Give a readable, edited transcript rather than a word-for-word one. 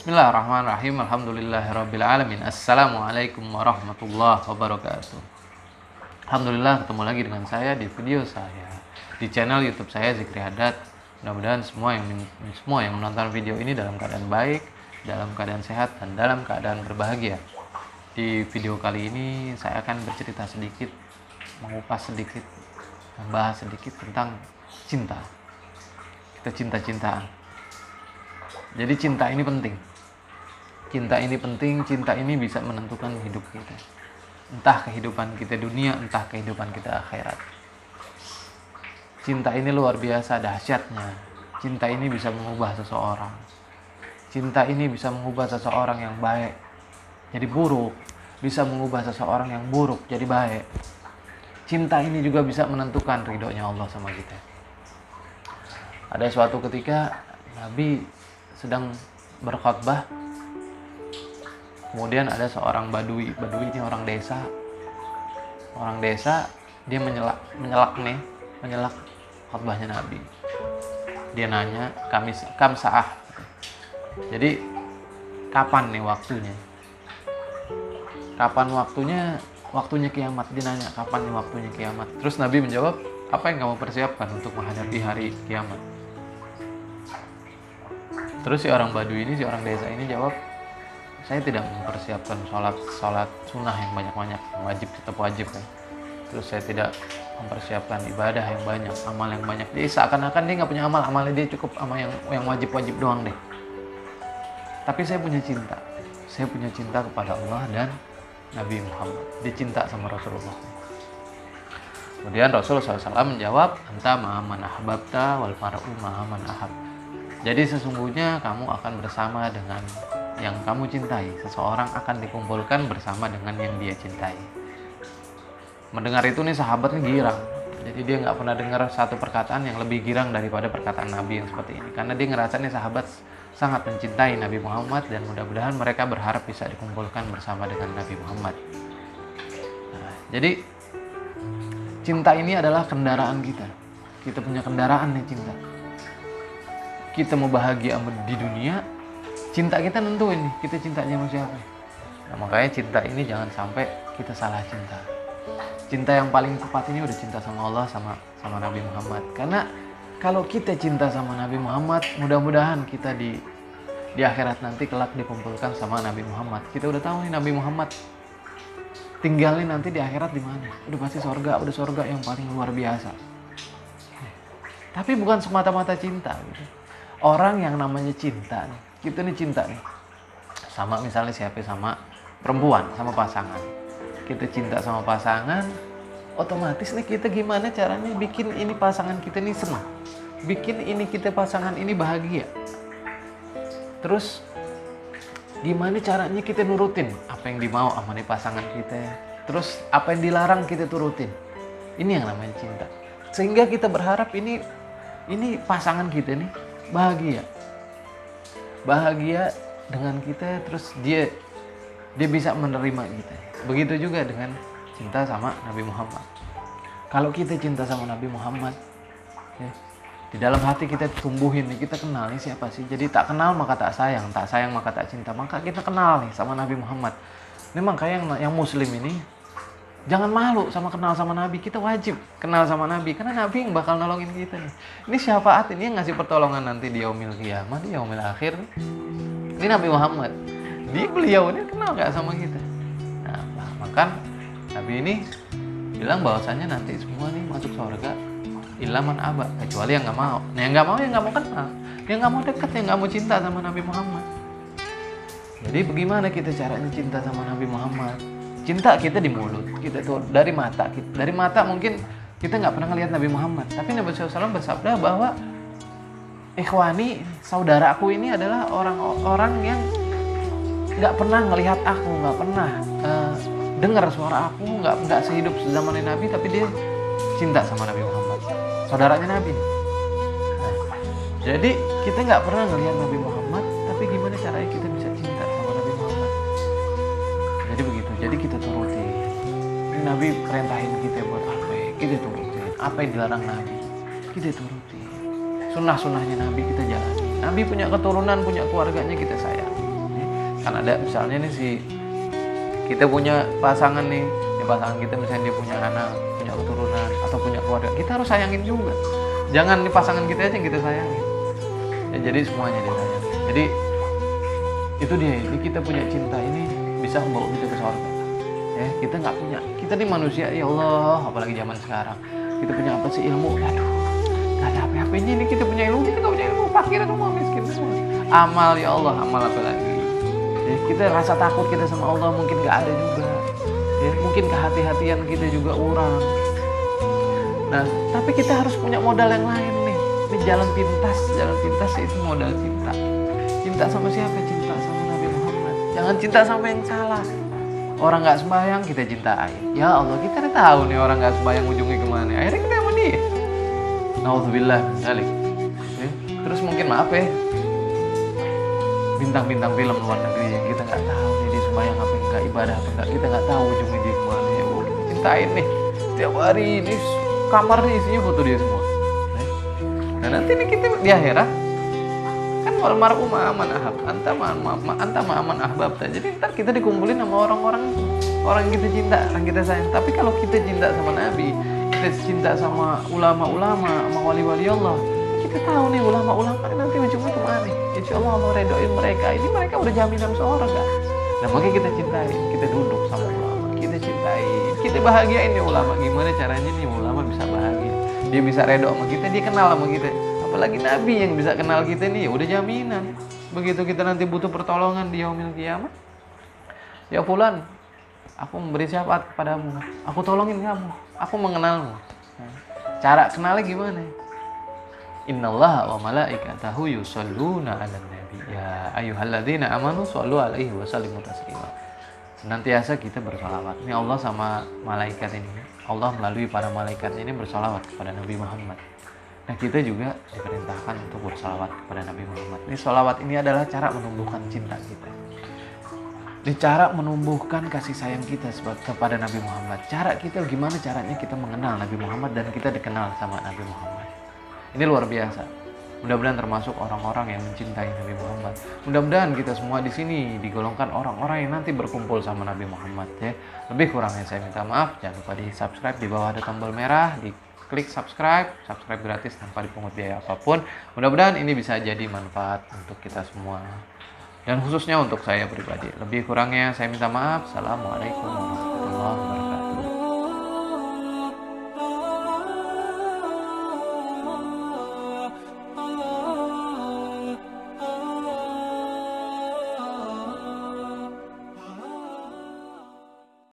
Bismillahirrahmanirrahim. Alhamdulillahirrabbilalamin. Assalamualaikum warahmatullahi wabarakatuh. Alhamdulillah ketemu lagi dengan saya di video saya di channel YouTube saya Zikri Haddad. Mudah-mudahan semua yang menonton video ini dalam keadaan baik, dalam keadaan sehat, dan dalam keadaan berbahagia. Di video kali ini saya akan bercerita sedikit, mengupas sedikit, membahas sedikit tentang cinta. Kita cinta-cintaan. Jadi cinta ini penting. Cinta ini penting, cinta ini bisa menentukan hidup kita. Entah kehidupan kita dunia, entah kehidupan kita akhirat. Cinta ini luar biasa dahsyatnya. Cinta ini bisa mengubah seseorang. Cinta ini bisa mengubah seseorang yang baik jadi buruk, bisa mengubah seseorang yang buruk jadi baik. Cinta ini juga bisa menentukan ridhonya Allah sama kita. Ada suatu ketika Nabi sedang berkhutbah. Kemudian ada seorang badui ini orang desa. Orang desa, dia menyelak khutbahnya Nabi. Dia nanya, kam sa'ah. Jadi, kapan nih waktunya? Kapan waktunya? Waktunya kiamat. Dia nanya, kapan nih waktunya kiamat? Terus Nabi menjawab, apa yang kamu persiapkan untuk menghadapi hari kiamat? Terus si orang badui ini, si orang desa ini jawab, saya tidak mempersiapkan sholat sunnah yang banyak-banyak, yang wajib tetap wajib kan. Terus saya tidak mempersiapkan ibadah yang banyak, amal yang banyak. Jadi seakan-akan dia nggak punya amalnya dia cukup sama yang wajib-wajib doang deh. Tapi saya punya cinta kepada Allah dan Nabi Muhammad. Dia cinta sama Rasulullah. Kemudian Rasulullah SAW menjawab, anta ma'aman ahbabta wal mar'u ma'aman ahab. Jadi sesungguhnya kamu akan bersama dengan yang kamu cintai. Seseorang akan dikumpulkan bersama dengan yang dia cintai. Mendengar itu nih sahabat nih girang. Jadi dia nggak pernah dengar satu perkataan yang lebih girang daripada perkataan Nabi yang seperti ini. Karena dia ngerasa nih sahabat sangat mencintai Nabi Muhammad dan mudah-mudahan mereka berharap bisa dikumpulkan bersama dengan Nabi Muhammad. Nah, jadi cinta ini adalah kendaraan kita. Kita punya kendaraan nih cinta. Kita mau bahagia di dunia, cinta kita nentuin nih, kita cintanya sama siapa. Nah, makanya cinta ini jangan sampai kita salah cinta. Cinta yang paling tepat ini udah cinta sama Allah, sama Nabi Muhammad. Karena kalau kita cinta sama Nabi Muhammad, mudah-mudahan kita di akhirat nanti kelak dikumpulkan sama Nabi Muhammad. Kita udah tahu nih Nabi Muhammad tinggalnya nanti di akhirat di mana. Udah pasti surga, udah surga yang paling luar biasa. Tapi bukan semata-mata cinta gitu. Orang yang namanya cinta nih, kita nih cinta nih sama misalnya siapa, sama perempuan, sama pasangan. Kita cinta sama pasangan, otomatis nih kita gimana caranya bikin ini pasangan kita nih senang, bikin ini kita pasangan ini bahagia. Terus gimana caranya kita nurutin apa yang dimau sama nih pasangan kita. Terus apa yang dilarang kita turutin. Ini yang namanya cinta. Sehingga kita berharap ini pasangan kita nih bahagia dengan kita, terus dia bisa menerima kita. Begitu juga dengan cinta sama Nabi Muhammad. Kalau kita cinta sama Nabi Muhammad, ya, di dalam hati kita tumbuhin nih, kita kenal nih siapa sih. Jadi tak kenal maka tak sayang maka tak cinta. Maka kita kenal nih sama Nabi Muhammad. Memang kayak yang muslim ini jangan malu kenal sama Nabi. Kita wajib kenal sama Nabi. Karena Nabi yang bakal nolongin kita nih. Ini syafaat, ini yang ngasih pertolongan nanti di yaumil qiyamah, di yaumil akhir. Ini Nabi Muhammad. Beliau ini kenal gak sama kita. Nah, maka Nabi ini bilang bahwasannya nanti semua nih masuk surga ilaman aba, kecuali yang gak mau. Nah, yang gak mau kenal. Yang gak mau dekat, yang gak mau cinta sama Nabi Muhammad. Jadi bagaimana kita caranya cinta sama Nabi Muhammad? Cinta kita di mulut, kita tuh dari mata. Dari mata mungkin kita nggak pernah ngelihat Nabi Muhammad, tapi Nabi SAW bersabda bahwa ikhwani, saudaraku ini adalah orang-orang yang nggak pernah ngelihat aku, nggak pernah dengar suara aku, nggak sehidup sezaman Nabi, tapi dia cinta sama Nabi Muhammad, saudaranya Nabi. Nah, jadi kita nggak pernah ngelihat Nabi Muhammad, tapi gimana caranya kita bisa cinta sama Nabi Muhammad? Jadi begitu, jadi kita turuti. Ini Nabi perintahin kita buat apa ya? Kita turutin. Apa yang dilarang Nabi, kita turuti. Sunnah-sunnahnya Nabi kita jalani. Nabi punya keturunan, punya keluarganya, kita sayang. Kan ada misalnya nih kita punya pasangan nih, pasangan kita misalnya dia punya anak, punya keturunan atau punya keluarga, kita harus sayangin juga. Jangan nih pasangan kita aja yang kita sayangin. Ya, jadi semuanya disayang. Jadi itu dia, ini kita punya cinta ini bisa membawa kita ke surga. Ya, kita nggak punya, kita nih manusia, ya Allah, apalagi zaman sekarang. Kita punya apa sih? Ilmu. Aduh, nggak ada apa-apanya ini, kita punya ilmu, kita nggak punya ilmu, fakir semua, miskin semua. Amal, ya Allah, amal apa lagi? Ya, kita rasa takut kita sama Allah mungkin nggak ada juga. Ya, mungkin kehati-hatian kita juga kurang. Nah, tapi kita harus punya modal yang lain nih. Ini jalan pintas itu modal cinta. Cinta sama siapa? Cinta sama Nabi Muhammad. Jangan cinta sama yang salah. Orang nggak sembahyang kita cintai. Ya Allah, kita udah tahu nih orang nggak sembahyang ujungnya kemana. Akhirnya kita sama dia. Nauzubillah min dzalik. Ya, terus mungkin maaf ya, bintang-bintang film luar negeri yang kita nggak tahu nih dia sembahyang apa enggak, ibadah apa enggak, kita nggak tahu ujungnya dia kemana. Ya udah, kita cintain nih. Tiap hari ini kamarnya isinya foto dia semua. Nah nanti nih kita di akhirat kan wal mar'u ma'aman ahab, anta ma'aman ahbab. Jadi ntar kita dikumpulin sama orang-orang yang kita cinta, yang kita sayang. Tapi kalau kita cinta sama Nabi, kita cinta sama ulama-ulama, sama wali-wali Allah, kita tahu nih ulama-ulama nanti ujungnya kemana. Insya Allah Allah redoin mereka. Ini mereka udah jaminan surga. Nah makanya kita cintai, kita duduk sama ulama, kita cintai, kita bahagiain nih ulama. Gimana caranya nih ulama bisa bahagia? Dia bisa redo sama kita, dia kenal sama kita. Apalagi Nabi yang bisa kenal kita nih, udah jaminan. Begitu kita nanti butuh pertolongan di yaumil qiyamah, ya fulan, aku memberi syafaat kepadamu, aku tolongin kamu, aku mengenalmu. Cara kenalnya gimana? Innallaha wa malaikatahu yusholluna 'alan nabi ya ayyuhalladzina amanu shollu 'alaihi wa sallimu taslima. Senantiasa kita bersalawat. Ini Allah sama malaikat ini. Allah melalui para malaikatnya ini bersalawat kepada Nabi Muhammad. Nah kita juga diperintahkan untuk bersalawat kepada Nabi Muhammad. Ini salawat ini adalah cara menumbuhkan cinta kita. Ini cara menumbuhkan kasih sayang kita kepada Nabi Muhammad. Cara kita gimana caranya kita mengenal Nabi Muhammad dan kita dikenal sama Nabi Muhammad. Ini luar biasa. Mudah-mudahan termasuk orang-orang yang mencintai Nabi Muhammad. Mudah-mudahan kita semua di sini digolongkan orang-orang yang nanti berkumpul sama Nabi Muhammad ya. Lebih kurangnya saya minta maaf. Jangan lupa di subscribe, di bawah ada tombol merah, diklik subscribe gratis tanpa dipungut biaya apapun. Mudah-mudahan ini bisa jadi manfaat untuk kita semua. Dan khususnya untuk saya pribadi. Lebih kurangnya saya minta maaf. Assalamualaikum warahmatullahi wabarakatuh.